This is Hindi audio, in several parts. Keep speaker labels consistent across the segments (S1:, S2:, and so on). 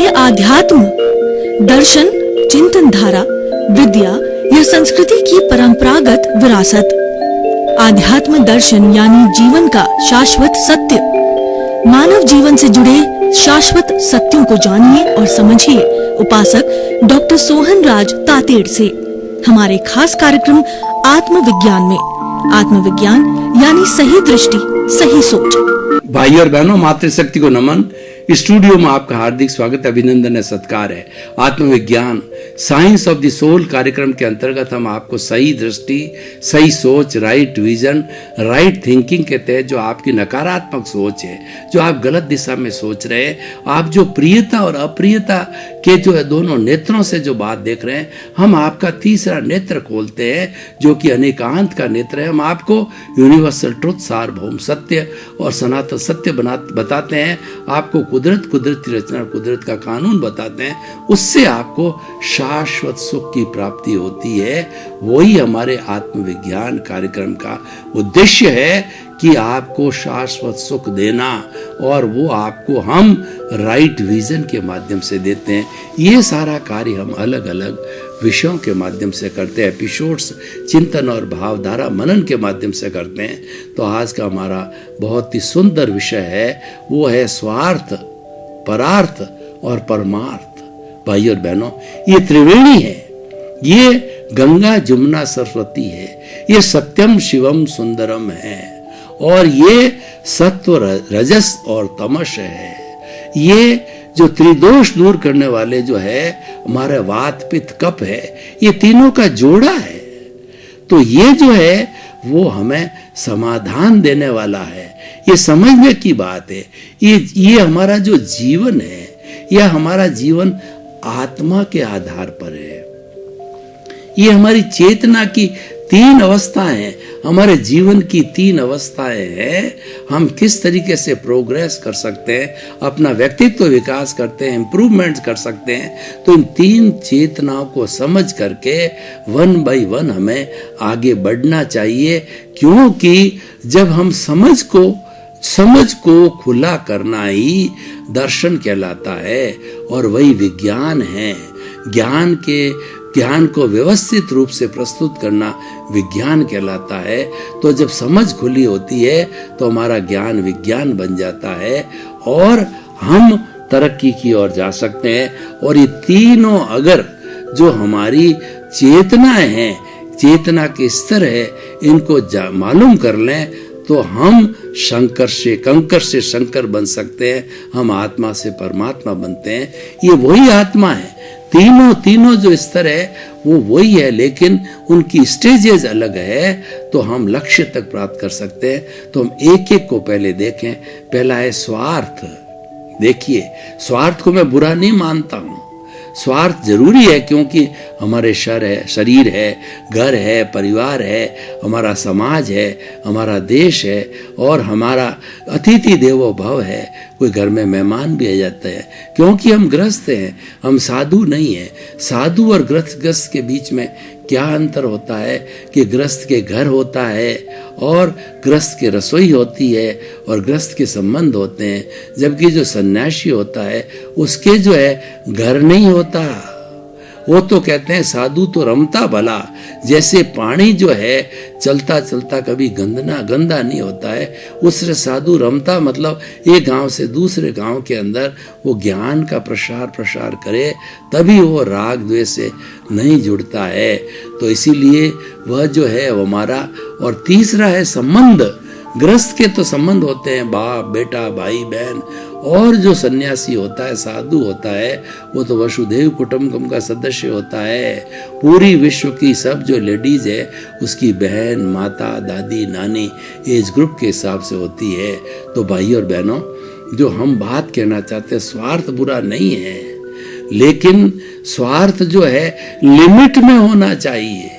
S1: चाहे आध्यात्म, दर्शन, चिंतन धारा, विद्या या संस्कृति की परंपरागत विरासत, आध्यात्म दर्शन यानी जीवन का शाश्वत सत्य। मानव जीवन से जुड़े शाश्वत सत्यों को जानिए और समझिए उपासक डॉक्टर सोहन राज तातेड़ से हमारे खास कार्यक्रम आत्मविज्ञान में। आत्मविज्ञान यानी सही दृष्टि, सही सोच।
S2: भाई और बहनों, मातृशक्ति को नमन। स्टूडियो में आपका हार्दिक स्वागत, अभिनंदन है, सत्कार है। आत्मविज्ञान साइंस ऑफ द सोल कार्यक्रम के अंतर्गत हम आपको सही दृष्टि, सही सोच, राइट विजन, राइट थिंकिंग के तहत जो आपकी नकारात्मक सोच है, जो आप गलत दिशा में सोच रहे हैं, आप जो प्रियता और अप्रियता के जो दोनों नेत्रों से जो बात देख रहे हैं, हम आपका तीसरा नेत्र खोलते हैं जो कि अनेकांत का नेत्र है। हम आपको यूनिवर्सल ट्रुथ, सार्वभौम सत्य और सनातन सत्य बताते हैं। आपको कुदरत की रचना, कुदरत का कानून बताते हैं। उससे आपको शाश्वत सुख की प्राप्ति होती है। वही हमारे आत्मविज्ञान कार्यक्रम का उद्देश्य है कि आपको शाश्वत सुख देना, और वो आपको हम राइट विजन के माध्यम से देते हैं। ये सारा कार्य हम अलग अलग विषयों के माध्यम से करते हैं, एपिसोड्स, चिंतन और भावधारा मनन के माध्यम से करते हैं। तो आज का हमारा बहुत ही सुंदर विषय है, वो है स्वार्थ, परार्थ और परमार्थ। भाई और बहनों, ये त्रिवेणी है, ये गंगा जमुना सरस्वती है, ये सत्यम शिवम सुंदरम है, और ये सत्व रजस और तमस है। ये जो त्रिदोष दूर करने वाले जो है हमारे वात पित्त कफ है, ये तीनों का जोड़ा है। तो ये जो है वो हमें समाधान देने वाला है। ये समझने की बात है। ये हमारा जो जीवन है, यह हमारा जीवन आत्मा के आधार पर है। ये हमारी चेतना की तीन अवस्थाएं हैं, हमारे जीवन की तीन अवस्थाएं हैं। हम किस तरीके से प्रोग्रेस कर सकते हैं, अपना व्यक्तित्व विकास करते हैं, इम्प्रूवमेंट कर सकते हैं। तो इन तीन चेतनाओं को समझ करके वन बाय वन हमें आगे बढ़ना चाहिए, क्योंकि जब हम समझ को खुला करना ही दर्शन कहलाता है, और वही विज्ञान है। ज्ञान को व्यवस्थित रूप से प्रस्तुत करना विज्ञान कहलाता है। तो जब समझ खुली होती है तो हमारा ज्ञान विज्ञान बन जाता है, और हम तरक्की की ओर जा सकते हैं। और ये तीनों अगर जो हमारी चेतनाएं हैं, चेतना के स्तर है, इनको मालूम कर लें तो हम कंकर से शंकर बन सकते हैं। हम आत्मा से परमात्मा बनते हैं। ये वही आत्मा है। तीनों जो स्तर है वो वही है, लेकिन उनकी स्टेजेस अलग है। तो हम लक्ष्य तक प्राप्त कर सकते हैं। तो हम एक एक को पहले देखें। पहला है स्वार्थ। देखिए, स्वार्थ को मैं बुरा नहीं मानता हूं। स्वार्थ जरूरी है, क्योंकि हमारे शरीर है, घर है, परिवार है, हमारा समाज है, हमारा देश है, और हमारा अतिथि देवो भव है। कोई घर में मेहमान भी आ जाता है, क्योंकि हम ग्रस्त हैं, हम साधु नहीं हैं। साधु और ग्रस्त के बीच में क्या अंतर होता है कि ग्रस्त के घर होता है, और ग्रस्त के रसोई होती है, और ग्रस्त के संबंध होते हैं। जबकि जो सन्यासी होता है उसके जो है घर नहीं होता। वो तो कहते हैं साधु तो रमता भला। जैसे पानी जो है चलता चलता कभी गंदा नहीं होता है, उससे साधु रमता, मतलब एक गांव से दूसरे गांव के अंदर वो ज्ञान का प्रसार करे, तभी वो राग द्वेष से नहीं जुड़ता है। तो इसीलिए वह जो है वो हमारा। और तीसरा है संबंध। ग्रस्त के तो संबंध होते हैं, बाप बेटा, भाई बहन, और जो सन्यासी होता है, साधु होता है, वो तो वसुधैव कुटुंबकम का सदस्य होता है। पूरी विश्व की सब जो लेडीज है उसकी बहन, माता, दादी, नानी एज ग्रुप के हिसाब से होती है। तो भाई और बहनों, जो हम बात कहना चाहते हैं, स्वार्थ बुरा नहीं है, लेकिन स्वार्थ जो है लिमिट में होना चाहिए।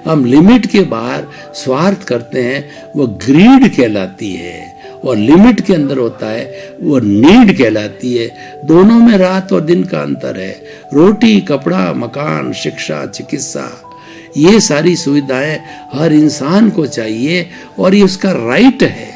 S2: हम लिमिट के बाहर स्वार्थ करते हैं, वो ग्रीड कहलाती है, और लिमिट के अंदर होता है वो नीड कहलाती है। दोनों में रात और दिन का अंतर है। रोटी, कपड़ा, मकान, शिक्षा, चिकित्सा, ये सारी सुविधाएं हर इंसान को चाहिए, और ये उसका राइट है,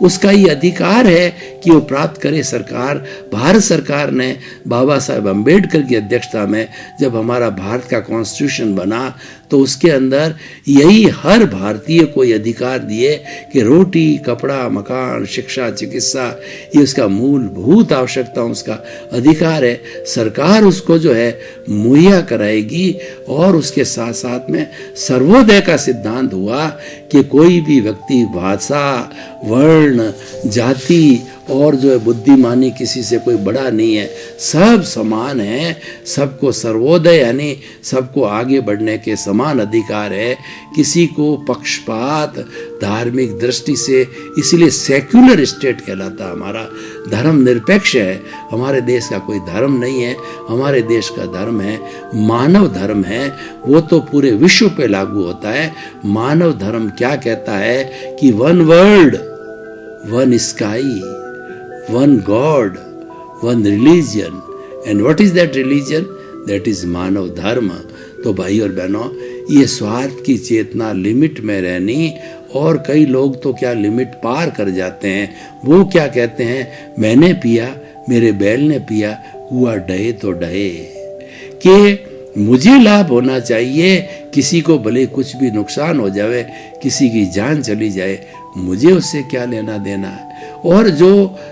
S2: उसका ये अधिकार है कि वो प्राप्त करे। सरकार, भारत सरकार ने बाबा साहेब अम्बेडकर की अध्यक्षता में जब हमारा भारत का कॉन्स्टिट्यूशन बना तो उसके अंदर यही हर भारतीय को ये अधिकार दिए कि रोटी, कपड़ा, मकान, शिक्षा, चिकित्सा, ये उसका मूलभूत आवश्यकता, उसका अधिकार है। सरकार उसको जो है मुहैया कराएगी। और उसके साथ साथ में सर्वोदय का सिद्धांत हुआ कि कोई भी व्यक्ति भाषा, वर्ण, जाति और जो है बुद्धिमानी किसी से कोई बड़ा नहीं है, सब समान है, सबको सर्वोदय यानी सबको आगे बढ़ने के समान अधिकार है। किसी को पक्षपात धार्मिक दृष्टि से, इसलिए सेक्युलर स्टेट कहलाता हमारा, धर्म निरपेक्ष है। हमारे देश का कोई धर्म नहीं है, हमारे देश का धर्म है मानव धर्म है, वो तो पूरे विश्व पे लागू होता है। मानव धर्म क्या कहता है कि one world, one sky, one God, one religion, and what is that religion? That is मानव धर्म। तो भाई और बहनों, ये स्वार्थ की चेतना, लिमिट में रहनी, और कई लोग तो क्या लिमिट पार कर जाते हैं। वो क्या कहते हैं, मैंने पिया, मेरे बैल ने पिया, हुआ डहे तो डहे, कि मुझे लाभ होना चाहिए, किसी को भले कुछ भी नुकसान हो जाए, किसी की जान चली जाए, मुझे उससे क्या लेना देना है। और जो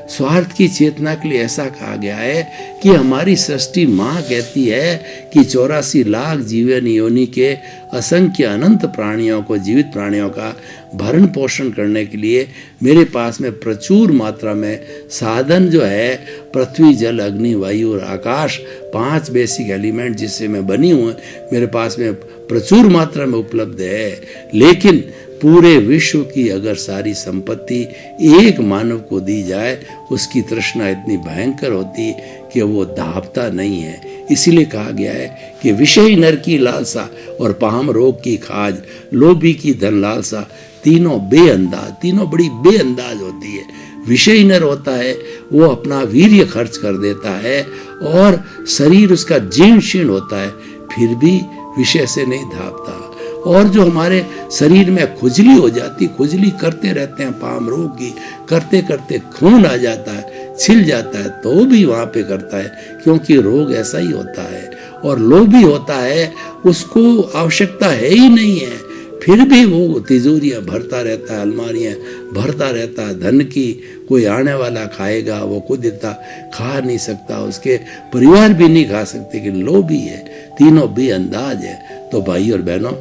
S2: स्वार्थ की चेतना के लिए ऐसा कहा गया है कि हमारी सृष्टि माँ कहती है कि 84 लाख जीवन योनि के असंख्य अनंत प्राणियों को, जीवित प्राणियों का भरण पोषण करने के लिए मेरे पास में प्रचुर मात्रा में साधन जो है, पृथ्वी, जल, अग्नि, वायु और आकाश, 5 बेसिक एलिमेंट जिससे मैं बनी हूँ, मेरे पास में प्रचुर मात्रा में उपलब्ध है। लेकिन पूरे विश्व की अगर सारी संपत्ति एक मानव को दी जाए, उसकी तृष्णा इतनी भयंकर होती कि वो दाबता नहीं है। इसीलिए कहा गया है कि विषय नर की लालसा और पाम रोग की खाज, लोभी की धन लालसा, तीनों बेअंदाज, तीनों बड़ी बेअंदाज होती है। विषय नर होता है, वो अपना वीर्य खर्च कर देता है और शरीर उसका जीर्ण शीर्ण होता है, फिर भी विषय से नहीं धापता। और जो हमारे शरीर में खुजली हो जाती, खुजली करते रहते हैं, पाम रोग की करते करते खून आ जाता है, छिल जाता है, तो भी वहाँ पे करता है, क्योंकि रोग ऐसा ही होता है। और लोभी होता है, उसको आवश्यकता है ही नहीं है, फिर भी वो तिजोरियाँ भरता रहता है, अलमारियाँ भरता रहता है धन की। कोई आने वाला खाएगा, वो खुद इतना खा नहीं सकता, उसके परिवार भी नहीं खा सकते, कि लोभी है, तीनों बेअंदाज है। तो भाई और बहनों,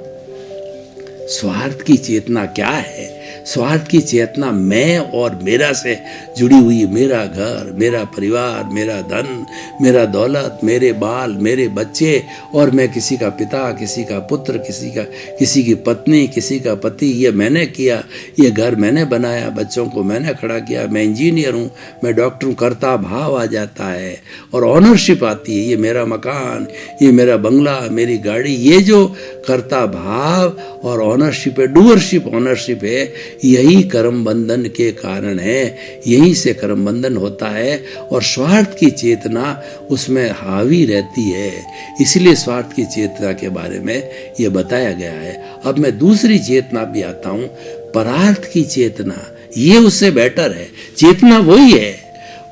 S2: स्वार्थ की चेतना क्या है? स्वार्थ की चेतना मैं और मेरा से जुड़ी हुई, मेरा घर, मेरा परिवार, मेरा धन, मेरा दौलत, मेरे बाल, मेरे बच्चे, और मैं किसी का पिता, किसी का पुत्र, किसी की पत्नी, किसी का पति, ये मैंने किया, ये घर मैंने बनाया, बच्चों को मैंने खड़ा किया, मैं इंजीनियर हूँ, मैं डॉक्टर हूँ, कर्ता भाव आ जाता है और ऑनरशिप आती है, ये मेरा मकान, ये मेरा बंगला, मेरी गाड़ी, ये जो कर्ता भाव और ऑनरशिप है, डूअरशिप, ऑनरशिप है, यही कर्म बंधन के कारण है, यहीं से कर्म बंधन होता है। और स्वार्थ की चेतना उसमें हावी रहती है, इसलिए स्वार्थ की चेतना के बारे में ये बताया गया है। अब मैं दूसरी चेतना भी आता हूँ, परार्थ की चेतना, ये उससे बेटर है। चेतना वही है,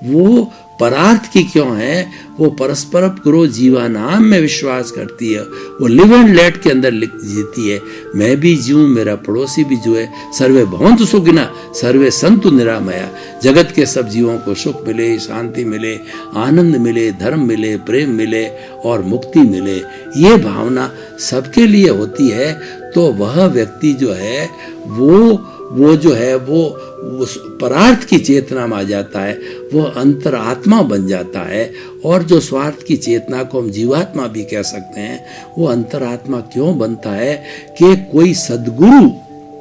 S2: वो परार्थ की क्यों है? वो परस्पर गुरु जीवानाम में विश्वास करती है, वो लिव एंड लेट के अंदर जीती है। मैं भी जीऊं, मेरा पड़ोसी भी जीवे, सर्वे भवन्तु सुखिनः सर्वे सन्तु निरामया। जगत के सब जीवों को सुख मिले, शांति मिले, आनंद मिले, धर्म मिले, प्रेम मिले और मुक्ति मिले, ये भावना सबके लिए होती है। तो वह व्यक्ति जो है वो जो है वो उस परार्थ की चेतना में आ जाता है, वो अंतरात्मा बन जाता है। और जो स्वार्थ की चेतना को हम जीवात्मा भी कह सकते हैं, वो अंतरात्मा क्यों बनता है कि कोई सद्गुरु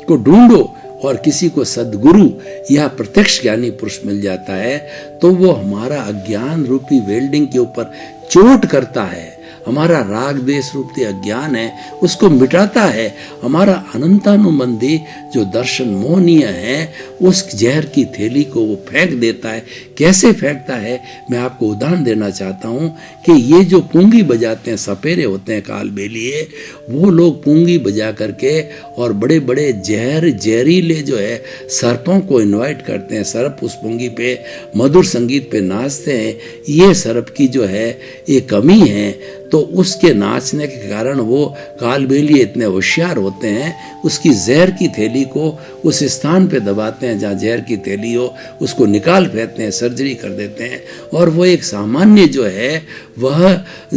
S2: को ढूंढो और किसी को सद्गुरु या प्रत्यक्ष ज्ञानी पुरुष मिल जाता है, तो वो हमारा अज्ञान रूपी वेल्डिंग के ऊपर चोट करता है, हमारा राग देश रूपी अज्ञान है उसको मिटाता है। हमारा अनंतानुबंधी जो दर्शन मोहनीय है उस जहर की थैली को वो फेंक देता है। कैसे फेंकता है, मैं आपको उदाहरण देना चाहता हूँ कि ये जो पूंगी बजाते हैं, सपेरे होते हैं कालबेलिए, वो लोग पूंगी बजा करके और बड़े बड़े जहरीले जो है सर्पों को इनवाइट करते हैं। सर्प उस पूंगी पे मधुर संगीत पे नाचते हैं। ये सर्प की जो है ये कमी है, तो उसके नाचने के कारण वो कालबेलिए इतने होशियार होते हैं, उसकी जहर की थैली को उस स्थान पे दबाते हैं जहाँ जहर की थैली हो, उसको निकाल फेंकते हैं, सर्जरी कर देते हैं, और वो एक सामान्य जो है वह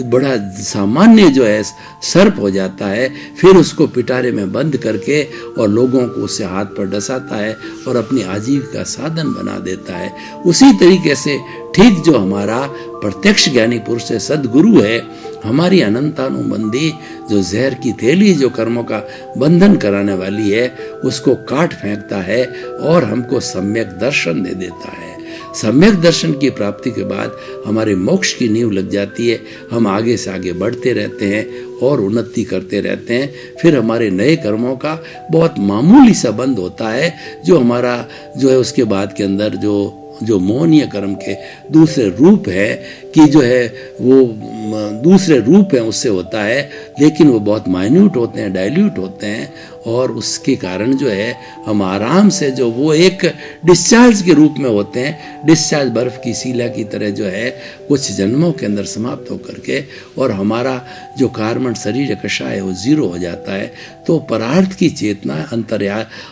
S2: बड़ा सामान्य जो है सर्प हो जाता है। फिर उसको पिटारे में बंद करके और लोगों को उससे हाथ पर डसाता है और अपनी आजीविका साधन बना देता है। उसी तरीके से ठीक जो हमारा प्रत्यक्ष ज्ञानी पुरुष है, सदगुरु है, हमारी अनंतानुबंधी जो जहर की थैली जो कर्मों का बंधन कराने वाली है उसको काट फेंकता है और हमको सम्यक दर्शन दे देता है। सम्यक दर्शन की प्राप्ति के बाद हमारे मोक्ष की नींव लग जाती है। हम आगे से आगे बढ़ते रहते हैं और उन्नति करते रहते हैं। फिर हमारे नए कर्मों का बहुत मामूली सा बंद होता है, जो हमारा जो है उसके बाद के अंदर जो मोहनीय कर्म के दूसरे रूप है कि जो है वो दूसरे रूप है उससे होता है, लेकिन वो बहुत माइन्यूट होते हैं, डाइल्यूट होते हैं, और उसके कारण जो है हम आराम से जो वो एक डिस्चार्ज के रूप में होते हैं। डिस्चार्ज बर्फ की सीला की तरह जो है कुछ जन्मों के अंदर समाप्त होकर के, और हमारा जो कार्बन शरीर कषा है वो जीरो हो जाता है। तो परार्थ की चेतना,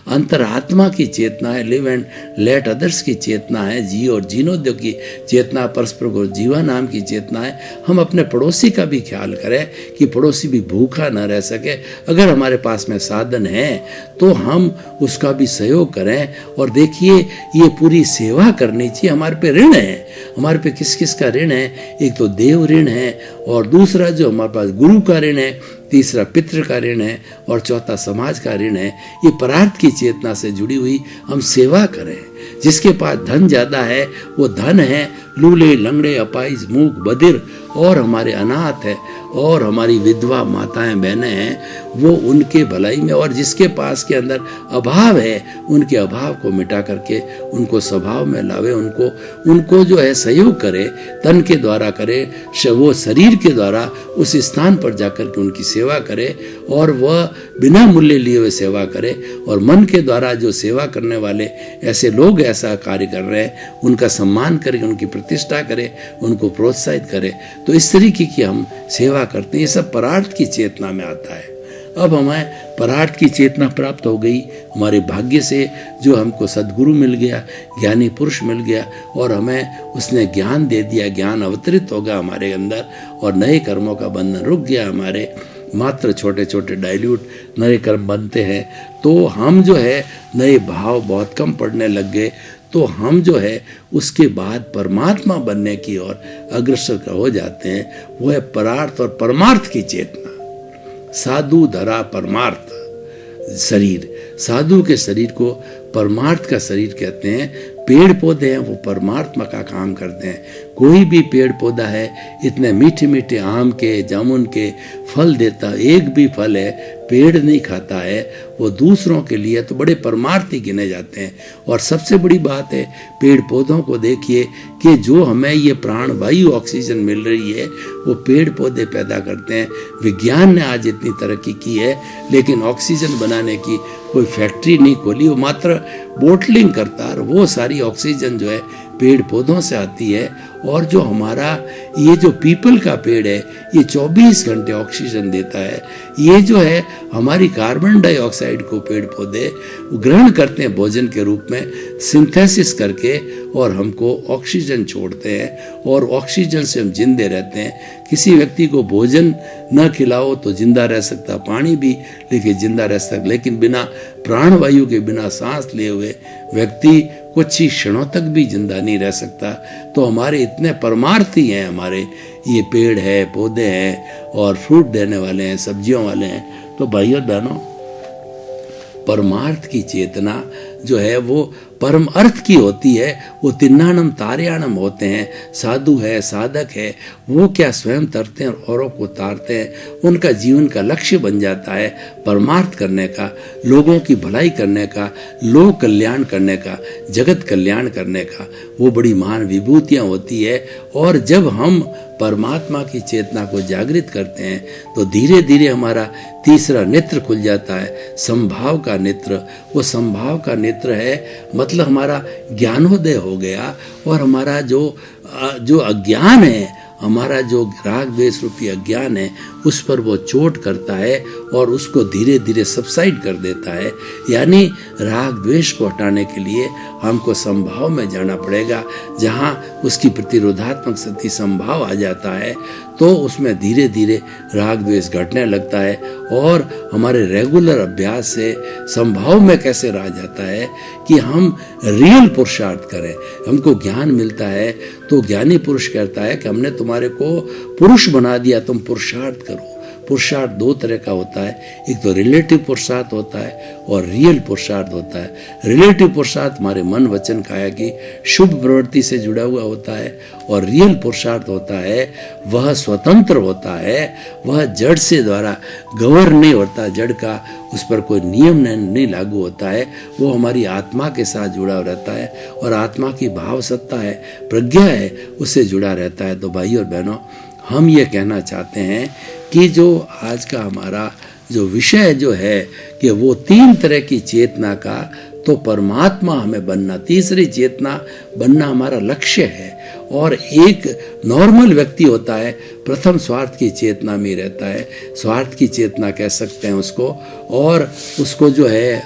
S2: अंतरात्मा की चेतना है, लिव एंड लेट अदर्स की चेतना है, जी और जीनोद्य की चेतना, परस्पर को जीवा नाम की चेतना है। हम अपने पड़ोसी का भी ख्याल करें कि पड़ोसी भी भूखा न रह सके। अगर हमारे पास में साधन है तो हम उसका भी सहयोग करें। और देखिए ये पूरी सेवा करनी चाहिए। हमारे पे ऋण है, हमारे पे किस किस का ऋण है? एक तो देव ऋण है, और दूसरा जो हमारे पास गुरु का ऋण है, तीसरा पितृ का ऋण है, और चौथा समाज का ऋण है। ये परार्थ की चेतना से जुड़ी हुई हम सेवा करें। जिसके पास धन ज्यादा है वो धन है, लूले लंगड़े अपाइज मूक बधिर और हमारे अनाथ है और हमारी विधवा माताएं बहनें हैं, वो उनके भलाई में, और जिसके पास के अंदर अभाव है उनके अभाव को मिटा करके उनको स्वभाव में लावे, उनको जो है सहयोग करे, तन के द्वारा करे, वो शरीर के द्वारा उस स्थान पर जाकर के उनकी सेवा करे, और वह बिना मूल्य लिए हुए सेवा करे। और मन के द्वारा जो सेवा करने वाले ऐसे लोग ऐसा कार्य कर रहे हैं उनका सम्मान करे, उनकी प्रतिष्ठा करे, उनको प्रोत्साहित करे। तो इस तरीके की हम सेवा करते हैं। ये सब परार्थ की चेतना में आता है। अब हमें परार्थ की चेतना प्राप्त हो गई, हमारे भाग्य से जो हमको सदगुरु मिल गया, ज्ञानी पुरुष मिल गया, और हमें उसने ज्ञान दे दिया, ज्ञान अवतरित हो गया हमारे अंदर, और नए कर्मों का बंधन रुक गया। हमारे मात्र छोटे छोटे डाइल्यूट नए कर्म बनते हैं, तो हम जो है नए भाव बहुत कम पड़ने लग गए। तो हम जो है उसके बाद परमात्मा बनने की ओर अग्रसर हो जाते हैं। वो है परार्थ और परमार्थ की चेतना। साधु धरा परमार्थ शरीर, साधु के शरीर को परमार्थ का शरीर कहते हैं। पेड़ पौधे हैं वो परमात्मा का काम करते हैं। कोई भी पेड़ पौधा है इतने मीठे मीठे आम के, जामुन के फल देता, एक भी फल है पेड़ नहीं खाता है, वो दूसरों के लिए तो बड़े परमार्थी गिने जाते हैं। और सबसे बड़ी बात है पेड़ पौधों को देखिए कि जो हमें ये प्राणवायु ऑक्सीजन मिल रही है वो पेड़ पौधे पैदा करते हैं। विज्ञान ने आज इतनी तरक्की की है, लेकिन ऑक्सीजन बनाने की कोई फैक्ट्री नहीं खोली, वो मात्र बोटलिंग करता है। वो सारी ऑक्सीजन जो है पेड़ पौधों से आती है। और जो हमारा ये जो पीपल का पेड़ है ये 24 घंटे ऑक्सीजन देता है। ये जो है हमारी कार्बन डाइऑक्साइड को पेड़ पौधे ग्रहण करते हैं भोजन के रूप में, सिंथेसिस करके, और हमको ऑक्सीजन छोड़ते हैं, और ऑक्सीजन से हम जिंदे रहते हैं। किसी व्यक्ति को भोजन न खिलाओ तो जिंदा रह सकता, पानी भी लेके जिंदा रह सकता, लेकिन बिना प्राणवायु के, बिना सांस लिए हुए व्यक्ति कुछ ही क्षणों तक भी जिंदा नहीं रह सकता। तो हमारे इतने परमार्थी हैं, हमारे ये पेड़ है, पौधे हैं, और फ्रूट देने वाले हैं, सब्जियों वाले हैं। तो भाइयों बहनों, परमार्थ की चेतना जो है वो परम अर्थ की होती है वो तिन्नानम तार्याणम होते हैं। साधु है, साधक है, वो क्या स्वयं तरते हैं और औरों को तारते हैं। उनका जीवन का लक्ष्य बन जाता है परमार्थ करने का, लोगों की भलाई करने का, लोक कल्याण करने का, जगत कल्याण करने का। वो बड़ी महान विभूतियां होती है। और जब हम परमात्मा की चेतना को जागृत करते हैं तो धीरे धीरे हमारा तीसरा नेत्र खुल जाता है, संभाव का नेत्र। वो संभाव का नेत्र है मतलब हमारा ज्ञानोदय हो गया और हमारा जो अज्ञान है, हमारा जो राग द्वेष रूपी अज्ञान है, उस पर वो चोट करता है और उसको धीरे धीरे सबसाइड कर देता है। यानी राग द्वेष को हटाने के लिए हमको संभाव में जाना पड़ेगा, जहाँ उसकी प्रतिरोधात्मक शक्ति संभाव आ जाता है तो उसमें धीरे धीरे राग द्वेष घटने लगता है। और हमारे रेगुलर अभ्यास से संभाव में कैसे रहा जाता है कि हम रियल पुरुषार्थ करें। हमको ज्ञान मिलता है तो ज्ञानी पुरुष कहता है कि हमने तुम्हारे को पुरुष बना दिया, तुम पुरुषार्थ करो। पुरुषार्थ दो तरह का होता है, एक तो रिलेटिव पुरुषार्थ होता है और रियल पुरुषार्थ होता है। रिलेटिव पुरुषार्थ हमारे मन वचन काया की शुभ प्रवृत्ति से जुड़ा हुआ होता है और रियल पुरुषार्थ होता है वह स्वतंत्र होता है, वह जड़ से द्वारा गवर्न नहीं होता, जड़ का उस पर कोई नियम नहीं लागू होता है। वो हमारी आत्मा के साथ जुड़ा रहता है और आत्मा की भाव सत्ता है, प्रज्ञा है, उससे जुड़ा रहता है। तो भाई और बहनों, हम ये कहना चाहते हैं कि जो आज का हमारा जो विषय जो है कि वो तीन तरह की चेतना का, तो परमात्मा हमें बनना, तीसरी चेतना बनना हमारा लक्ष्य है। और एक नॉर्मल व्यक्ति होता है, प्रथम स्वार्थ की चेतना में रहता है, स्वार्थ की चेतना कह सकते हैं उसको। और उसको जो है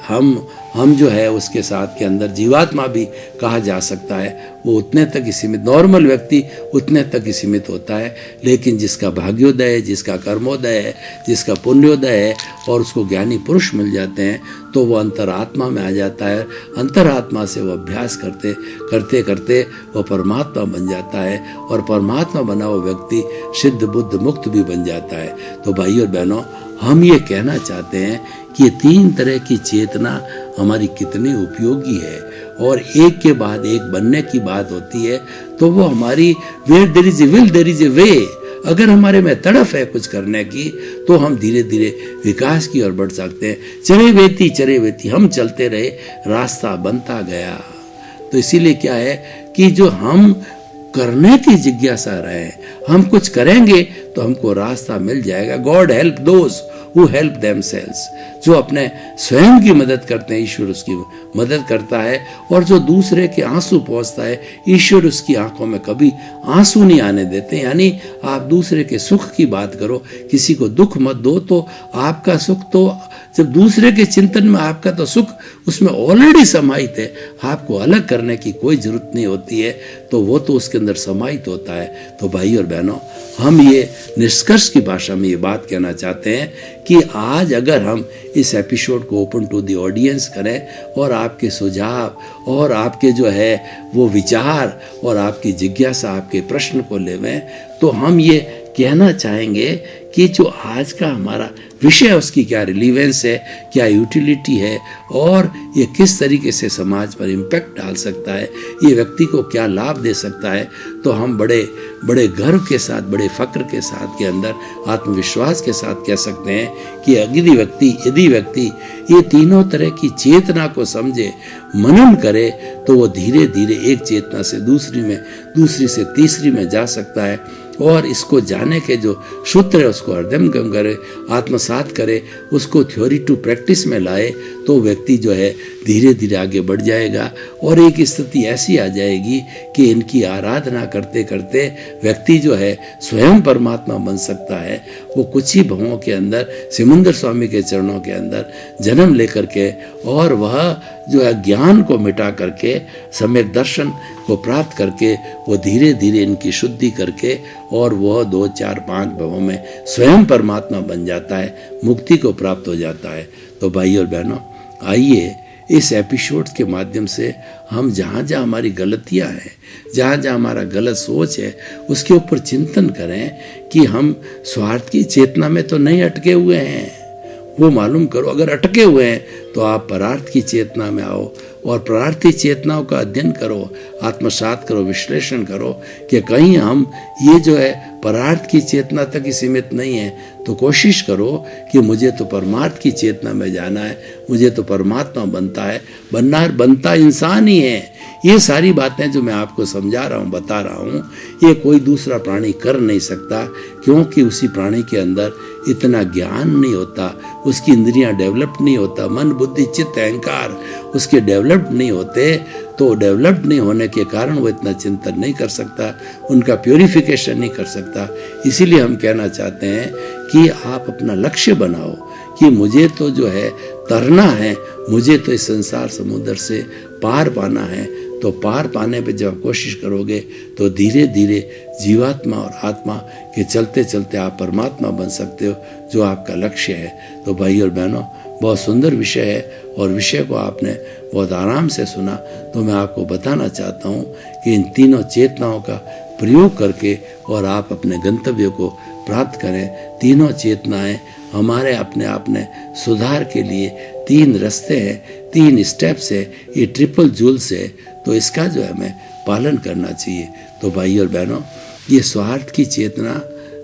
S2: हम जो है उसके साथ के अंदर जीवात्मा भी कहा जा सकता है। वो उतने तक ही सीमित, नॉर्मल व्यक्ति उतने तक ही सीमित होता है। लेकिन जिसका भाग्योदय है, जिसका कर्मोदय है, जिसका पुण्योदय है और उसको ज्ञानी पुरुष मिल जाते हैं तो वो अंतरात्मा में आ जाता है। अंतरात्मा से वो अभ्यास करते करते करते वो परमात्मा बन जाता है और परमात्मा बना हुआ व्यक्ति सिद्ध बुद्ध मुक्त भी बन जाता है। तो भाइयों और बहनों, हम ये कहना चाहते हैं कि ये तीन तरह की चेतना हमारी कितनी उपयोगी है और एक के बाद एक बनने की बात होती है। तो वो हमारी where there is a will there is a way. अगर हमारे में तड़फ है कुछ करने की तो हम धीरे धीरे विकास की ओर बढ़ सकते हैं। चरे वेती हम चलते रहे, रास्ता बनता गया। तो इसीलिए क्या है कि जो हम करने की जिज्ञासा रहे, हम कुछ करेंगे तो हमको रास्ता मिल जाएगा। God help those who help themselves. जो अपने स्वयं की मदद करते हैं, ईश्वर उसकी मदद करता है। और जो दूसरे के आंसू पहुंचता है, ईश्वर उसकी आंखों में कभी आंसू नहीं आने देते। यानी आप दूसरे के सुख की बात करो, किसी को दुख मत दो। तो आपका सुख तो जब दूसरे के चिंतन में, आपका तो सुख उसमें ऑलरेडी समाहित है, आपको अलग करने की कोई जरूरत नहीं होती है, तो वो तो उसके अंदर समाहित होता है। तो भाई और बहनों, हम ये निष्कर्ष की भाषा में ये बात कहना चाहते हैं कि आज अगर हम इस एपिसोड को ओपन टू द ऑडियंस करें और आपके सुझाव और आपके जो है वो विचार और आपकी जिज्ञासा, आपके प्रश्न को लेवें, तो हम ये कहना चाहेंगे कि जो आज का हमारा विषय उसकी क्या रिलीवेंस है, क्या यूटिलिटी है और ये किस तरीके से समाज पर इम्पैक्ट डाल सकता है, ये व्यक्ति को क्या लाभ दे सकता है। तो हम बड़े बड़े गर्व के साथ, बड़े फक्र के साथ के अंदर आत्मविश्वास के साथ कह सकते हैं कि यदि व्यक्ति ये तीनों तरह की चेतना को समझे, मनन करे, तो वो धीरे धीरे एक चेतना से दूसरी में, दूसरी से तीसरी में जा सकता है। और इसको जाने के जो सूत्र है उसको हृदयंगम करे, आत्मसात करे, उसको थ्योरी टू प्रैक्टिस में लाए, तो व्यक्ति जो है धीरे धीरे आगे बढ़ जाएगा। और एक स्थिति ऐसी आ जाएगी कि इनकी आराधना करते करते व्यक्ति जो है स्वयं परमात्मा बन सकता है। वो कुछ ही भवों के अंदर सिमंदर स्वामी के चरणों के अंदर जन्म लेकर के, और वह जो है ज्ञान को मिटा करके, सम्यक दर्शन को प्राप्त करके, वो धीरे धीरे इनकी शुद्धि करके, और वह 2, 4, 5 भवों में स्वयं परमात्मा बन जाता है, मुक्ति को प्राप्त हो जाता है। तो भाई और बहनों, आइए इस एपिसोड के माध्यम से हम जहाँ जहाँ हमारी गलतियाँ हैं, जहाँ जहाँ हमारा गलत सोच है, उसके ऊपर चिंतन करें कि हम स्वार्थ की चेतना में तो नहीं अटके हुए हैं। वो मालूम करो, अगर अटके हुए हैं तो आप परार्थ की चेतना में आओ और प्रार्थी चेतनाओं का अध्ययन करो, आत्मसात करो, विश्लेषण करो कि कहीं हम ये जो है परार्थ की चेतना तक ही सीमित नहीं है, तो कोशिश करो कि मुझे तो परमार्थ की चेतना में जाना है, मुझे तो परमात्मा बनता इंसान ही है। ये सारी बातें जो मैं आपको समझा रहा हूँ, बता रहा हूँ, ये कोई दूसरा प्राणी कर नहीं सकता, क्योंकि उसी प्राणी के अंदर इतना ज्ञान नहीं होता, उसकी इंद्रियां डेवलप नहीं होता, मन बुद्धि चित्त अहंकार उसके डेवलप नहीं होते, तो डेवलप नहीं होने के कारण वो इतना चिंतन नहीं कर सकता, उनका प्योरिफिकेशन नहीं कर सकता। इसीलिए हम कहना चाहते हैं कि आप अपना लक्ष्य बनाओ कि मुझे तो जो है तरना है, मुझे तो इस संसार समुद्र से पार पाना है। तो पार पाने पे जब कोशिश करोगे तो धीरे धीरे जीवात्मा और आत्मा के चलते चलते आप परमात्मा बन सकते हो, जो आपका लक्ष्य है। तो भाई और बहनों, बहुत सुंदर विषय है और विषय को आपने बहुत आराम से सुना। तो मैं आपको बताना चाहता हूँ कि इन तीनों चेतनाओं का प्रयोग करके और आप अपने गंतव्य को प्राप्त करें। तीनों चेतनाएं हमारे अपने आप में सुधार के लिए 3 रास्ते हैं, 3 स्टेप्स है, ये ट्रिपल जूल्स है। तो इसका जो है हमें पालन करना चाहिए। तो भाई और बहनों, ये स्वार्थ की चेतना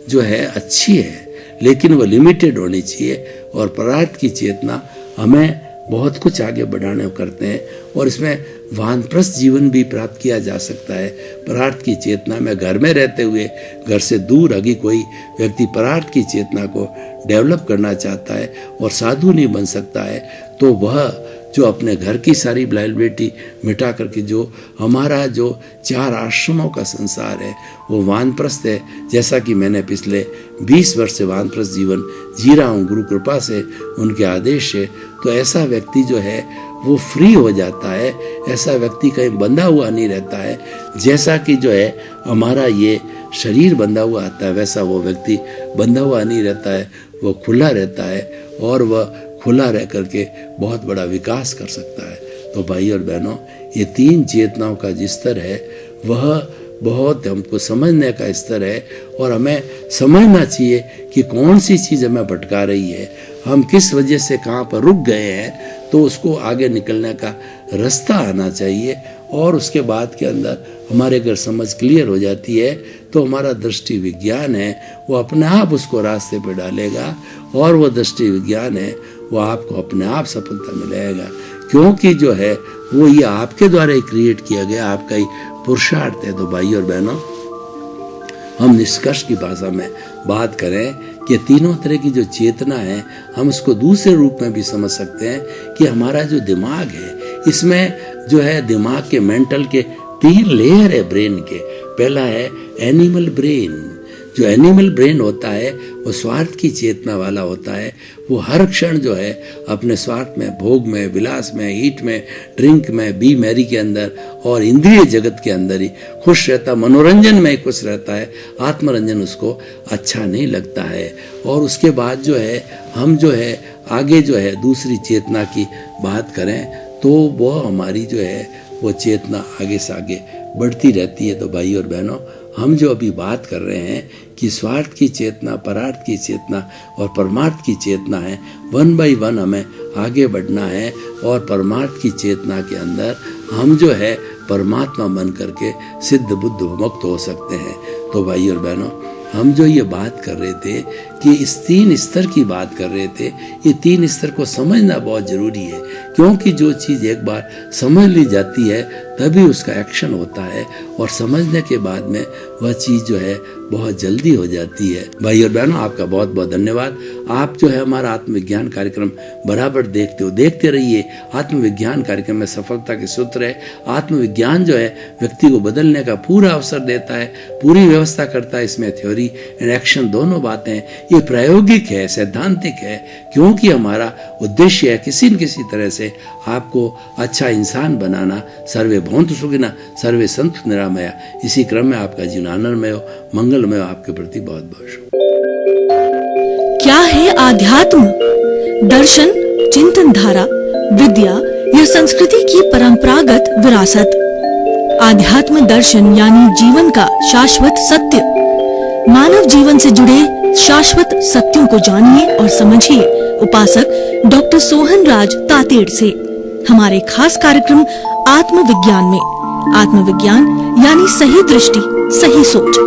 S2: जो है अच्छी है, लेकिन वो लिमिटेड होनी चाहिए, और परार्थ की चेतना हमें बहुत कुछ आगे बढ़ाने करते हैं, और इसमें वानप्रस्थ जीवन भी प्राप्त किया जा सकता है। परार्थ की चेतना में घर में रहते हुए, घर से दूर अगर कोई व्यक्ति परार्थ की चेतना को डेवलप करना चाहता है और साधु नहीं बन सकता है, तो वह जो अपने घर की सारी लायबिलिटी मिटा करके जो हमारा जो 4 आश्रमों का संसार है वो वानप्रस्थ है। जैसा कि मैंने पिछले 20 वर्ष से वानप्रस्थ जीवन जी रहा हूँ, गुरु कृपा से, उनके आदेश से। तो ऐसा व्यक्ति जो है वो फ्री हो जाता है, ऐसा व्यक्ति कहीं बंधा हुआ नहीं रहता है। जैसा कि जो है हमारा ये शरीर बंधा हुआ आता है, वैसा वो व्यक्ति बंधा हुआ नहीं रहता है, वो खुला रहता है, और वह खुला रह करके बहुत बड़ा विकास कर सकता है। तो भाई और बहनों, ये 3 चेतनाओं का जिस स्तर है वह बहुत हमको समझने का स्तर है, और हमें समझना चाहिए कि कौन सी चीज़ हमें भटका रही है, हम किस वजह से कहाँ पर रुक गए हैं, तो उसको आगे निकलने का रास्ता आना चाहिए। और उसके बाद के अंदर हमारे अगर समझ क्लियर हो जाती है तो हमारा दृष्टि विज्ञान है वो अपने आप उसको रास्ते पे डालेगा, और वो दृष्टि विज्ञान है वो आपको अपने आप सफलता मिलेगा, क्योंकि जो है वो ये आपके द्वारा ही क्रिएट किया गया, आपका ही पुरुषार्थ है। तो भाई और बहनों, हम निष्कर्ष की भाषा में बात करें कि तीनों तरह की जो चेतना है, हम उसको दूसरे रूप में भी समझ सकते हैं कि हमारा जो दिमाग है, इसमें जो है दिमाग के मेंटल के 3 लेयर है ब्रेन के। पहला है एनिमल ब्रेन। जो एनिमल ब्रेन होता है वो स्वार्थ की चेतना वाला होता है, वो हर क्षण जो है अपने स्वार्थ में, भोग में, विलास में, ईट में, ड्रिंक में, बी मैरी के अंदर और इंद्रिय जगत के अंदर ही खुश रहता, मनोरंजन में खुश रहता है, आत्मरंजन उसको अच्छा नहीं लगता है। और उसके बाद जो है हम जो है आगे जो है दूसरी चेतना की बात करें तो वो हमारी जो है वो चेतना आगे से आगे बढ़ती रहती है। तो भाई और बहनों, हम जो अभी बात कर रहे हैं कि स्वार्थ की चेतना, परार्थ की चेतना और परमार्थ की चेतना है, 1 by 1 हमें आगे बढ़ना है, और परमार्थ की चेतना के अंदर हम जो है परमात्मा बन करके सिद्ध बुद्ध मुक्त हो सकते हैं। तो भाई और बहनों, हम जो ये बात कर रहे थे कि इस 3 स्तर की बात कर रहे थे, ये 3 स्तर को समझना बहुत जरूरी है, क्योंकि जो चीज़ एक बार समझ ली जाती है तभी उसका एक्शन होता है, और समझने के बाद में वह चीज़ जो है बहुत जल्दी हो जाती है। भाई और बहनों, आपका बहुत बहुत धन्यवाद। आप जो है हमारा आत्मविज्ञान कार्यक्रम बराबर देखते हो, देखते रहिए। आत्मविज्ञान कार्यक्रम में सफलता के सूत्र है। आत्मविज्ञान जो है व्यक्ति को बदलने का पूरा अवसर देता है, पूरी व्यवस्था करता है। इसमें थ्योरी एंड एक्शन दोनों बातें हैं। ये प्रायोगिक है, सैद्धांतिक है, क्योंकि हमारा उद्देश्य है किसी न किसी तरह से आपको अच्छा इंसान बनाना। सर्वे भवन्तु सुखिनः, सर्वे सन्तु निरामया। इसी क्रम में आपका जीवन आनंदमय हो, मंगलमय हो। आपके प्रति बहुत बहुत शुभ।
S1: क्या है आध्यात्म? दर्शन, चिंतन धारा, विद्या या संस्कृति की परंपरागत विरासत। आध्यात्म दर्शन यानी जीवन का शाश्वत सत्य। मानव जीवन से जुड़े शाश्वत सत्यों को जानिए और समझिए। उपासक डॉक्टर सोहन राज तातेड़ से। हमारे खास कार्यक्रम आत्मविज्ञान में। आत्मविज्ञान यानी सही दृष्टि, सही सोच।